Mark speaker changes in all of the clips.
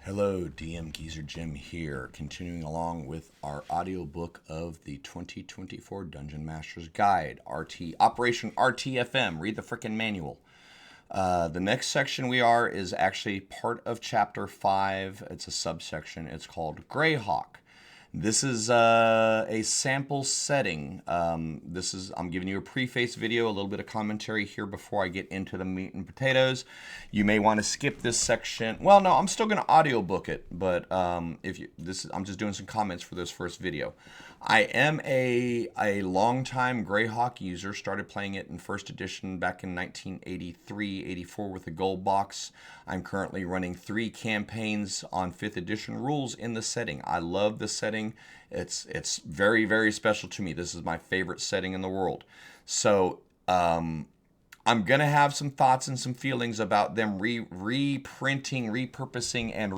Speaker 1: Hello, DM Geezer Jim here, continuing along with our audiobook of the 2024 Dungeon Master's Guide, Operation RTFM. Read the frickin' manual. The next section is actually part of Chapter 5. It's a subsection. It's called Greyhawk. This is a sample setting. I'm giving you a preface video, a little bit of commentary here before I get into the meat and potatoes. You may want to skip this section. Well, no, I'm still going to audiobook it, but I'm just doing some comments for this first video. I am a longtime Greyhawk user. Started playing it in first edition back in 1983, 84 with a gold box. I'm currently running 3 campaigns on 5th edition rules in the setting. I love the setting. It's very, very special to me. This is my favorite setting in the world. So I'm going to have some thoughts and some feelings about them reprinting, repurposing, and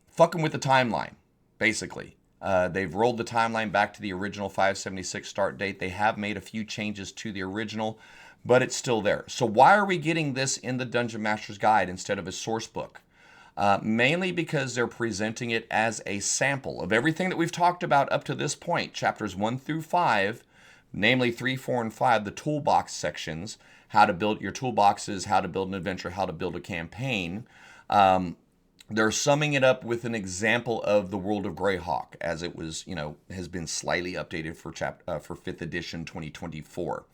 Speaker 1: fucking with the timeline, basically. They've rolled the timeline back to the original 576 start date. They have made a few changes to the original, but it's still there. So why are we getting this in the Dungeon Master's Guide instead of a source book? Mainly because they're presenting it as a sample of everything that we've talked about up to this point, chapters 1 through 5, namely 3, 4, and 5, the toolbox sections, how to build your toolboxes, how to build an adventure, how to build a campaign. They're summing it up with an example of the world of Greyhawk as it was, has been slightly updated for 5th edition 2024.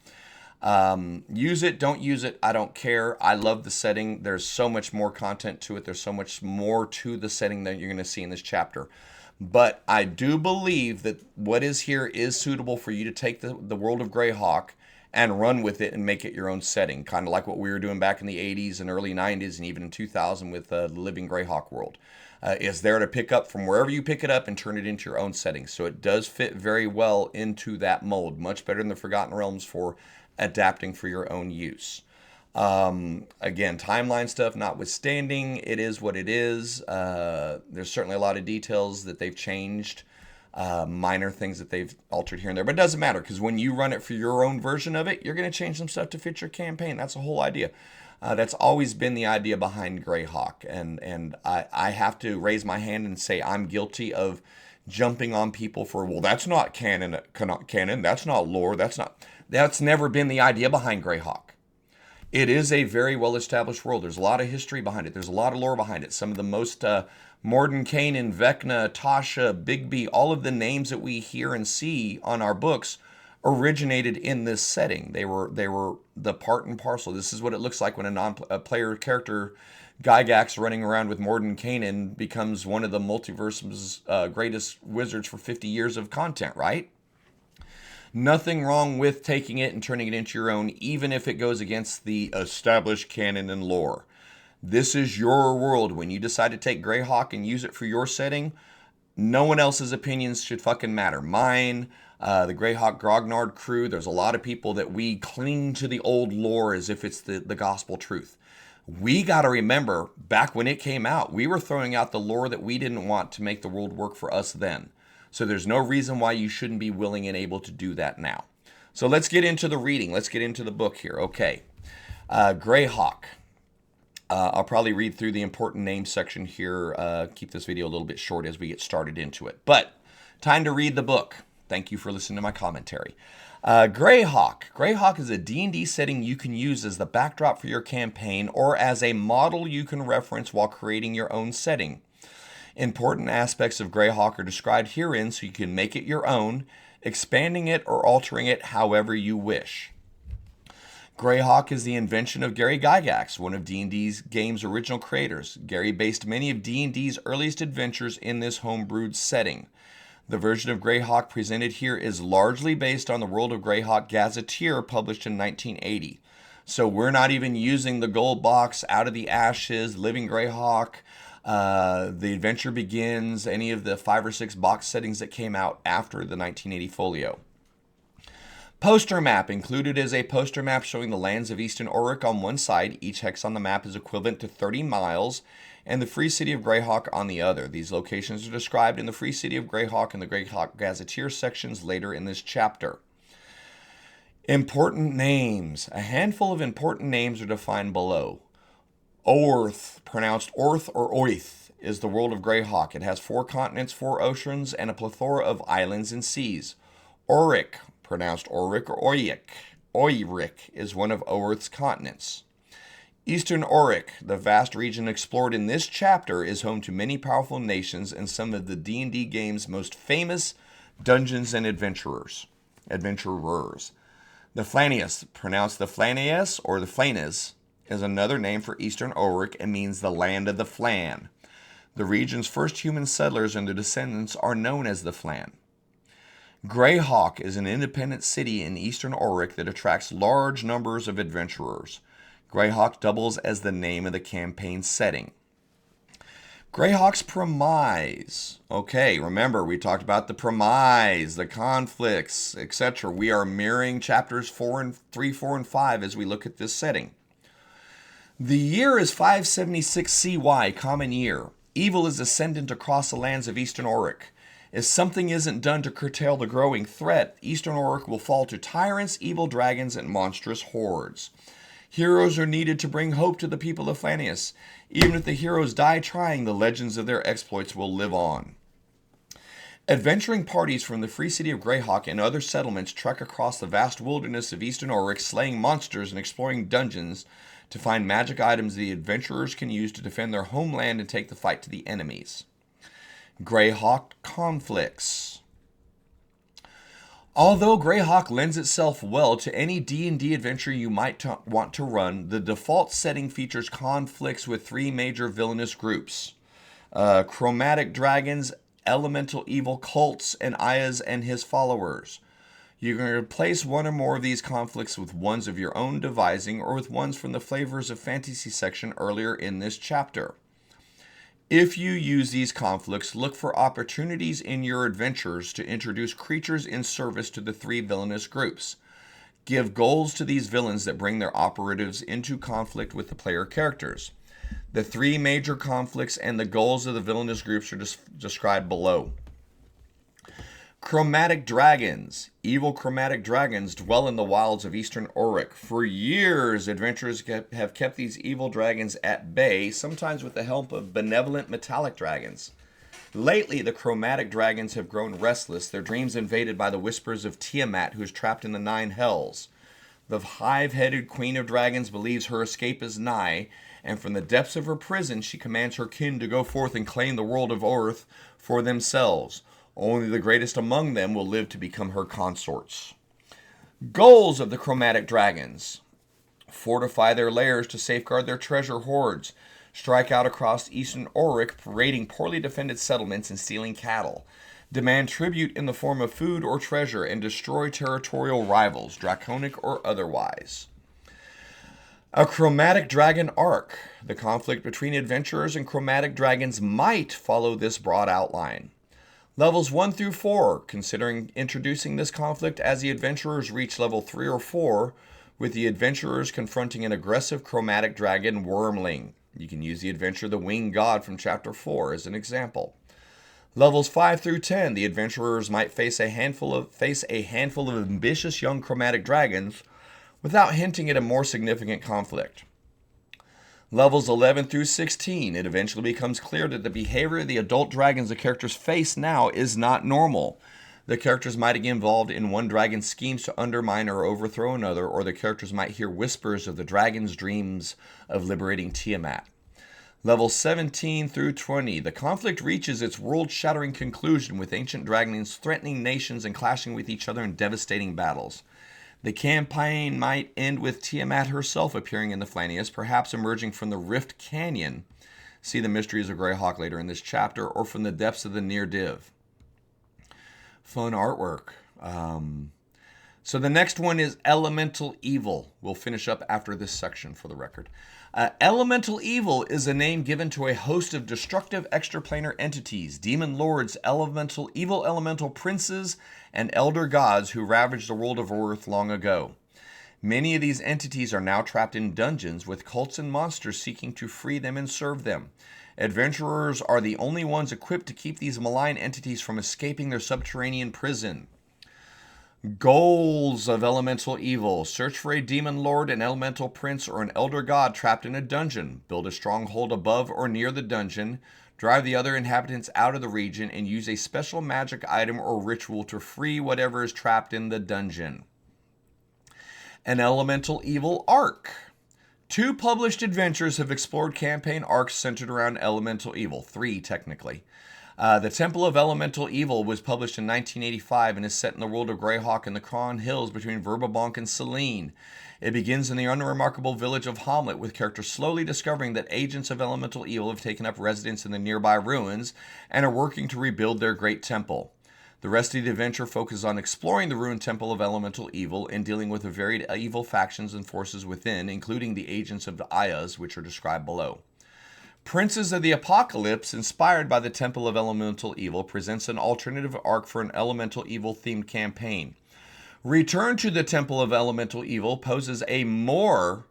Speaker 1: Use it, don't use it, I don't care. I love the setting. There's so much more content to it. There's so much more to the setting that you're going to see in this chapter. But I do believe that what is here is suitable for you to take the world of Greyhawk and run with it and make it your own setting, kind of like what we were doing back in the 80s and early 90s and even in 2000 with the Living Greyhawk world. Is there to pick up from wherever you pick it up and turn it into your own setting. So it does fit very well into that mold, much better than the Forgotten Realms for adapting for your own use. Again, timeline stuff notwithstanding, it is what it is. There's certainly a lot of details that they've changed. Minor things that they've altered here and there, but it doesn't matter because when you run it for your own version of it, you're going to change some stuff to fit your campaign. That's the whole idea. That's always been the idea behind Greyhawk, and I have to raise my hand and say I'm guilty of jumping on people for, well, that's not canon, that's not lore, that's never been the idea behind Greyhawk. It is a very well-established world. There's a lot of history behind it. There's a lot of lore behind it. Some of the most Mordenkainen, Vecna, Tasha, Bigby, all of the names that we hear and see on our books originated in this setting. They were the part and parcel. This is what it looks like when a player character, Gygax, running around with Mordenkainen becomes one of the multiverse's greatest wizards for 50 years of content, right? Nothing wrong with taking it and turning it into your own, even if it goes against the established canon and lore. This is your world. When you decide to take Greyhawk and use it for your setting, no one else's opinions should fucking matter. Mine, the Greyhawk Grognard crew, there's a lot of people that we cling to the old lore as if it's the gospel truth. We got to remember, back when it came out, we were throwing out the lore that we didn't want to make the world work for us then. So there's no reason why you shouldn't be willing and able to do that now. So let's get into the reading. Let's get into the book here. Okay. Greyhawk. I'll probably read through the important name section here. Keep this video a little bit short as we get started into it. But time to read the book. Thank you for listening to my commentary. Greyhawk. Greyhawk is a D&D setting you can use as the backdrop for your campaign or as a model you can reference while creating your own setting. Important aspects of Greyhawk are described herein so you can make it your own, expanding it or altering it however you wish. Greyhawk is the invention of Gary Gygax, one of D&D's game's original creators. Gary based many of D&D's earliest adventures in this homebrewed setting. The version of Greyhawk presented here is largely based on the World of Greyhawk Gazetteer published in 1980. So we're not even using the gold box, Out of the Ashes, Living Greyhawk, The Adventure Begins, any of the 5 or 6 box settings that came out after the 1980 folio. Poster map. Included is a poster map showing the lands of Eastern Auric on one side. Each hex on the map is equivalent to 30 miles, and the Free City of Greyhawk on the other. These locations are described in the Free City of Greyhawk and the Greyhawk Gazetteer sections later in this chapter. Important names. A handful of important names are defined below. Orth, pronounced Orth or Oith, is the world of Greyhawk. It has 4 continents, 4 oceans, and a plethora of islands and seas. Auric, pronounced Auric or Oiric, is one of Orth's continents. Eastern Auric, the vast region explored in this chapter, is home to many powerful nations and some of the D&D game's most famous dungeons and adventurers. The Flanius, pronounced the Flanius or the Flanes, is another name for Eastern Auric and means the land of the Flan. The region's first human settlers and their descendants are known as the Flan. Greyhawk is an independent city in Eastern Auric that attracts large numbers of adventurers. Greyhawk doubles as the name of the campaign setting. Greyhawk's premise. Okay, remember we talked about the premise, the conflicts, etc. We are mirroring chapters 3, 4, and 5 as we look at this setting. The year is 576 CY, Common Year. Evil is ascendant across the lands of Eastern Auric. If something isn't done to curtail the growing threat, Eastern Auric will fall to tyrants, evil dragons, and monstrous hordes. Heroes are needed to bring hope to the people of Flanius. Even if the heroes die trying, the legends of their exploits will live on. Adventuring parties from the free city of Greyhawk and other settlements trek across the vast wilderness of Eastern Auric, slaying monsters and exploring dungeons to find magic items the adventurers can use to defend their homeland and take the fight to the enemies. Greyhawk conflicts. Although Greyhawk lends itself well to any D&D adventure you might want to run, the default setting features conflicts with 3 major villainous groups. Chromatic dragons, elemental evil cults, and Ayaz and his followers. You can replace one or more of these conflicts with ones of your own devising or with ones from the Flavors of Fantasy section earlier in this chapter. If you use these conflicts, look for opportunities in your adventures to introduce creatures in service to the 3 villainous groups. Give goals to these villains that bring their operatives into conflict with the player characters. The 3 major conflicts and the goals of the villainous groups are described below. Chromatic dragons. Evil chromatic dragons dwell in the wilds of Eastern Auric. For years, adventurers have kept these evil dragons at bay, sometimes with the help of benevolent metallic dragons. Lately, the chromatic dragons have grown restless, their dreams invaded by the whispers of Tiamat, who is trapped in the 9 hells. The hive-headed queen of dragons believes her escape is nigh, and from the depths of her prison she commands her kin to go forth and claim the world of Earth for themselves. Only the greatest among them will live to become her consorts. Goals of the chromatic dragons. Fortify their lairs to safeguard their treasure hoards. Strike out across Eastern Auric, raiding poorly defended settlements and stealing cattle. Demand tribute in the form of food or treasure and destroy territorial rivals, draconic or otherwise. A chromatic dragon arc. The conflict between adventurers and chromatic dragons might follow this broad outline. Levels 1 through 4, considering introducing this conflict as the adventurers reach level 3 or 4, with the adventurers confronting an aggressive chromatic dragon wormling. You can use the adventure The Winged God from Chapter 4 as an example. Levels 5 through 10, the adventurers might face a handful of ambitious young chromatic dragons without hinting at a more significant conflict. Levels 11 through 16, it eventually becomes clear that the behavior of the adult dragons the characters face now is not normal. The characters might get involved in one dragon's schemes to undermine or overthrow another, or the characters might hear whispers of the dragon's dreams of liberating Tiamat. Levels 17 through 20, the conflict reaches its world-shattering conclusion with ancient dragons threatening nations and clashing with each other in devastating battles. The campaign might end with Tiamat herself appearing in the Flanius, perhaps emerging from the Rift Canyon. See the Mysteries of Greyhawk later in this chapter, or from the depths of the Near Div. Fun artwork. So the next one is Elemental Evil. We'll finish up after this section for the record. Elemental Evil is a name given to a host of destructive extraplanar entities, demon lords, evil elemental princes, and elder gods who ravaged the world of Earth long ago. Many of these entities are now trapped in dungeons, with cults and monsters seeking to free them and serve them. Adventurers are the only ones equipped to keep these malign entities from escaping their subterranean prison. Goals of elemental evil. Search for a demon lord, an elemental prince, or an elder god trapped in a dungeon. Build a stronghold above or near the dungeon. Drive the other inhabitants out of the region and use a special magic item or ritual to free whatever is trapped in the dungeon. An elemental evil arc. 2 published adventures have explored campaign arcs centered around elemental evil. 3, technically. The Temple of Elemental Evil was published in 1985 and is set in the world of Greyhawk in the Cron Hills between Verbabonk and Selene. It begins in the unremarkable village of Hamlet, with characters slowly discovering that agents of elemental evil have taken up residence in the nearby ruins and are working to rebuild their great temple. The rest of the adventure focuses on exploring the ruined Temple of Elemental Evil and dealing with the varied evil factions and forces within, including the agents of the Ayahs, which are described below. Princes of the Apocalypse, inspired by the Temple of Elemental Evil, presents an alternative arc for an Elemental Evil themed campaign. Return to the Temple of Elemental Evil poses a more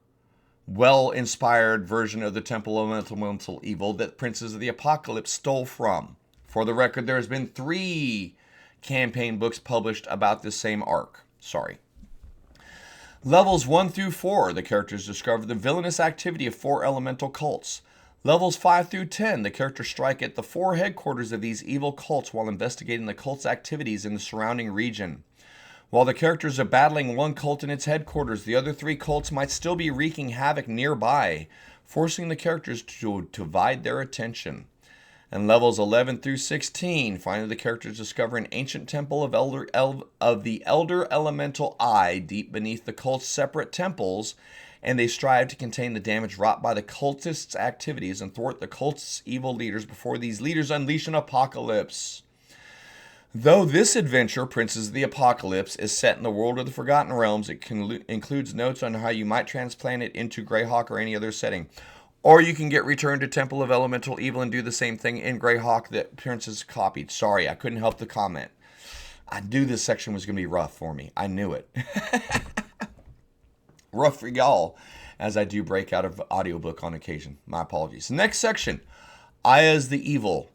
Speaker 1: well-inspired version of the Temple of Elemental Evil that Princes of the Apocalypse stole from. For the record, there has been 3 campaign books published about this same arc. Sorry. Levels 1 through 4, the characters discover the villainous activity of 4 elemental cults. Levels 5 through 10, the characters strike at the 4 headquarters of these evil cults while investigating the cult's activities in the surrounding region. While the characters are battling one cult in its headquarters, the other 3 cults might still be wreaking havoc nearby, forcing the characters to divide their attention. And levels 11 through 16, finally the characters discover an ancient temple of the Elder Elemental Eye deep beneath the cult's separate temples, and they strive to contain the damage wrought by the cultists' activities and thwart the cult's evil leaders before these leaders unleash an apocalypse. Though this adventure, Princes of the Apocalypse, is set in the world of the Forgotten Realms, it includes notes on how you might transplant it into Greyhawk or any other setting. Or you can get Return to Temple of Elemental Evil and do the same thing in Greyhawk that Princes copied. Sorry, I couldn't help the comment. I knew this section was going to be rough for me. I knew it. Rough for y'all, as I do break out of audiobook on occasion. My apologies. Next section, Ayahs the Evil.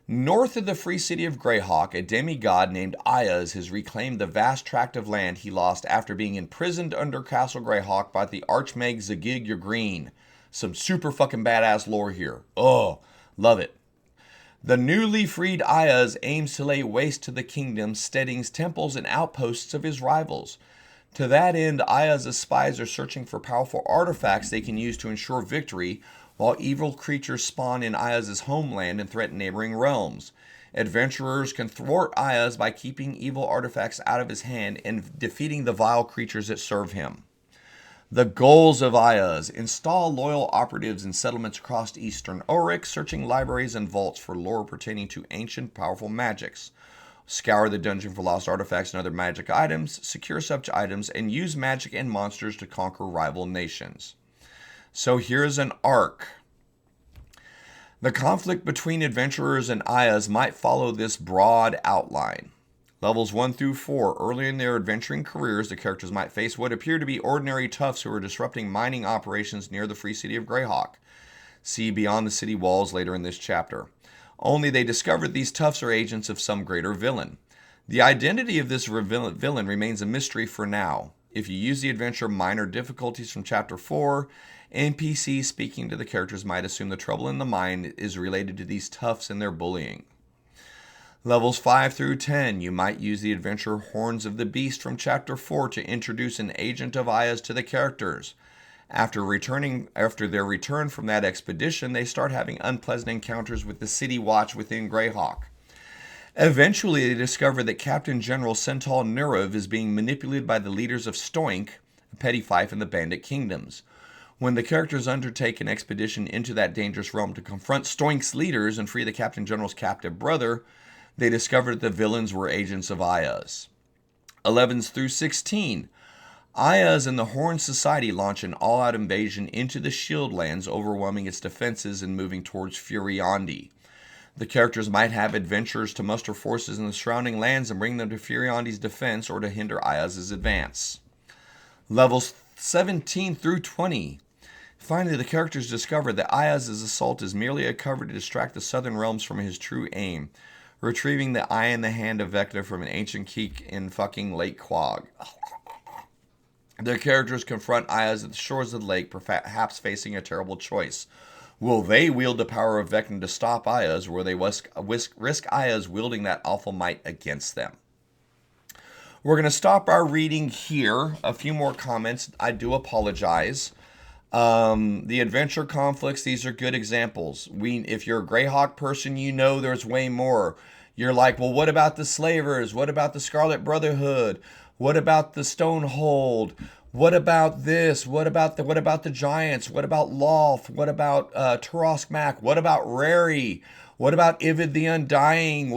Speaker 1: North of the free city of Greyhawk, a demigod named Ayahs has reclaimed the vast tract of land he lost after being imprisoned under Castle Greyhawk by the Archmage Zagig Green. Some super fucking badass lore here. Oh, love it. The newly freed Ayahs aims to lay waste to the kingdom, steadying temples and outposts of his rivals. To that end, Ayahs' spies are searching for powerful artifacts they can use to ensure victory, while evil creatures spawn in Ayahs' homeland and threaten neighboring realms. Adventurers can thwart Ayahs by keeping evil artifacts out of his hand and defeating the vile creatures that serve him. The goals of Ayahs: install loyal operatives in settlements across eastern Oryx, searching libraries and vaults for lore pertaining to ancient powerful magics. Scour the dungeon for lost artifacts and other magic items, secure such items, and use magic and monsters to conquer rival nations. So here's an arc. The conflict between adventurers and Ayahs might follow this broad outline. Levels 1 through 4, early in their adventuring careers, the characters might face what appear to be ordinary toughs who are disrupting mining operations near the free city of Greyhawk. See Beyond the City Walls later in this chapter. Only they discovered these toughs are agents of some greater villain. The identity of this villain remains a mystery for now. If you use the adventure Minor Difficulties from Chapter 4, NPCs speaking to the characters might assume the trouble in the mine is related to these toughs and their bullying. Levels 5 through 10, you might use the adventure Horns of the Beast from Chapter 4 to introduce an agent of Ayahs to the characters. After their return from that expedition, they start having unpleasant encounters with the city watch within Greyhawk. Eventually, they discover that Captain General Centaur Nurov is being manipulated by the leaders of Stoink, a petty fief in the Bandit Kingdoms. When the characters undertake an expedition into that dangerous realm to confront Stoink's leaders and free the Captain General's captive brother, they discover that the villains were agents of Ayahs. 11 through 16. Ayahs and the Horn Society launch an all-out invasion into the Shieldlands, overwhelming its defenses and moving towards Furiondi. The characters might have adventurers to muster forces in the surrounding lands and bring them to Furiondi's defense or to hinder Ayahs' advance. Levels 17 through 20. Finally, the characters discover that Ayahs' assault is merely a cover to distract the southern realms from his true aim. Retrieving the eye and the hand of Vecna from an ancient keek in fucking Lake Quag. Their characters confront Ayaz at the shores of the lake, perhaps facing a terrible choice. Will they wield the power of Vecna to stop Ayaz, or will they risk Ayaz wielding that awful might against them? We're going to stop our reading here. A few more comments. I do apologize. The adventure conflicts, these are good examples. If you're a Greyhawk person, you know there's way more. You're like, well, what about the Slavers? What about the Scarlet Brotherhood? What about the Stonehold? What about this? What about the Giants? What about Loth? What about Turosk Mac? What about Rary? What about Ivid the Undying?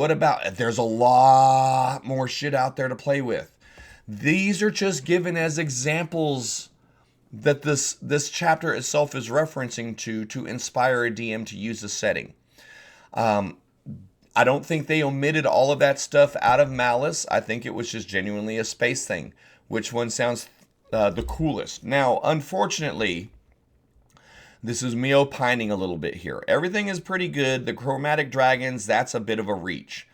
Speaker 1: There's a lot more shit out there to play with. These are just given as examples that this chapter itself is referencing to inspire a DM to use the setting. I don't think they omitted all of that stuff out of malice. I think it was just genuinely a space thing. Which one sounds the coolest? Now, unfortunately, this is me opining a little bit here. Everything is pretty good. The chromatic dragons, that's a bit of a reach.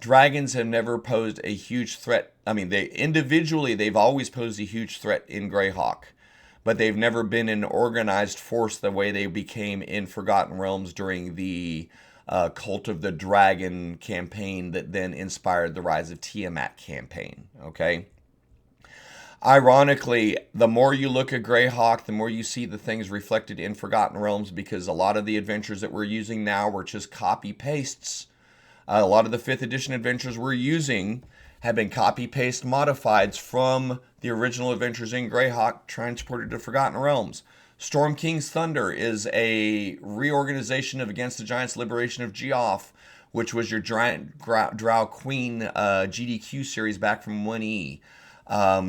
Speaker 1: Dragons have never posed a huge threat. I mean, they've always posed a huge threat in Greyhawk. But they've never been an organized force the way they became in Forgotten Realms during the Cult of the Dragon campaign that then inspired the Rise of Tiamat campaign, okay? Ironically, the more you look at Greyhawk, the more you see the things reflected in Forgotten Realms, because a lot of the adventures that we're using now were just copy-pastes. A lot of the 5th edition adventures we're using have been copy-paste modifieds from the original adventures in Greyhawk transported to Forgotten Realms. Storm King's Thunder is a reorganization of Against the Giants' Liberation of Geoff, which was your Giant Drow Queen GDQ series back from 1E.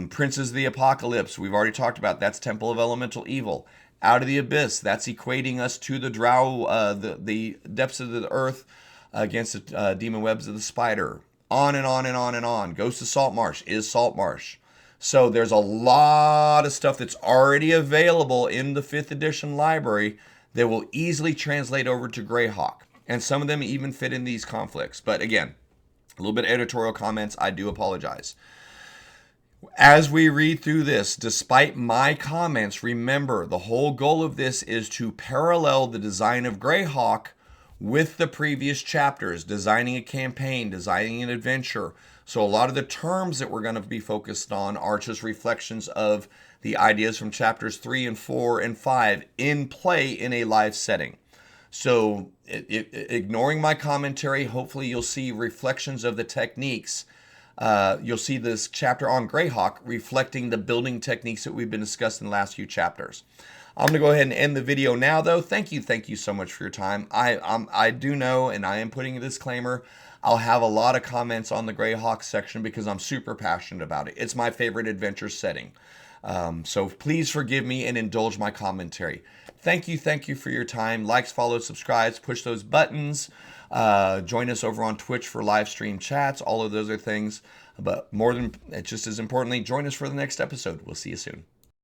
Speaker 1: Princes of the Apocalypse, we've already talked about. That's Temple of Elemental Evil. Out of the Abyss, that's equating us to the Drow, the depths of the earth against the demon webs of the spider. On and on and on and on. Ghost of Saltmarsh is Saltmarsh. So there's a lot of stuff that's already available in the 5th edition library that will easily translate over to Greyhawk. And some of them even fit in these conflicts. But again, a little bit of editorial comments. I do apologize. As we read through this, despite my comments, remember the whole goal of this is to parallel the design of Greyhawk with the previous chapters, designing a campaign, designing an adventure. So a lot of the terms that we're going to be focused on are just reflections of the ideas from chapters 3 and 4 and 5 in play in a live setting. So ignoring my commentary, hopefully you'll see reflections of the techniques. You'll see this chapter on Greyhawk reflecting the building techniques that we've been discussing in the last few chapters. I'm going to go ahead and end the video now, though. Thank you so much for your time. I do know, and I am putting a disclaimer, I'll have a lot of comments on the Greyhawk section because I'm super passionate about it. It's my favorite adventure setting. So please forgive me and indulge my commentary. Thank you for your time. Likes, follows, subscribes, push those buttons. Join us over on Twitch for live stream chats. All of those are things. But just as importantly, join us for the next episode. We'll see you soon.